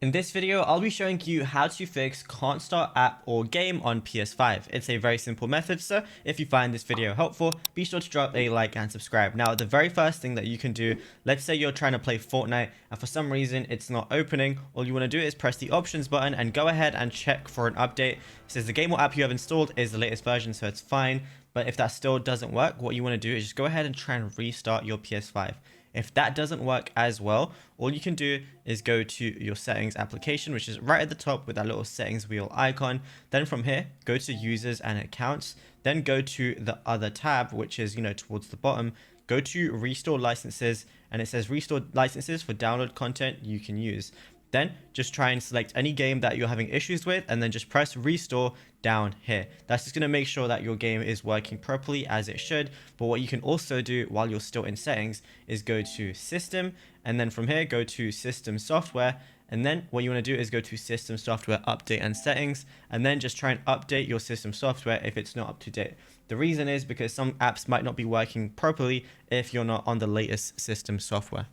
In this video, I'll be showing you how to fix can't start app or game on PS5. It's a very simple method, so if you find this video helpful, be sure to drop a like and subscribe. Now, the very first thing that you can do, let's say you're trying to play Fortnite and for some reason it's not opening, all you want to do is press the options button and go ahead and check for an update. It says the game or app you have installed is the latest version, so it's fine. But if that still doesn't work, what you want to do is just go ahead and try and restart your PS5. If that doesn't work as well, all you can do is go to your settings application, which is right at the top with that little settings wheel icon. Then from here, go to users and accounts, then go to the other tab, which is, towards the bottom. Go to restore licenses, and it says restore licenses for download content you can use. Then just try and select any game that you're having issues with and then just press restore down here. That's just going to make sure that your game is working properly as it should. But what you can also do while you're still in settings is go to system, and then from here go to system software. And then what you want to do is go to system software update and settings, and then just try and update your system software if it's not up to date. The reason is because some apps might not be working properly if you're not on the latest system software.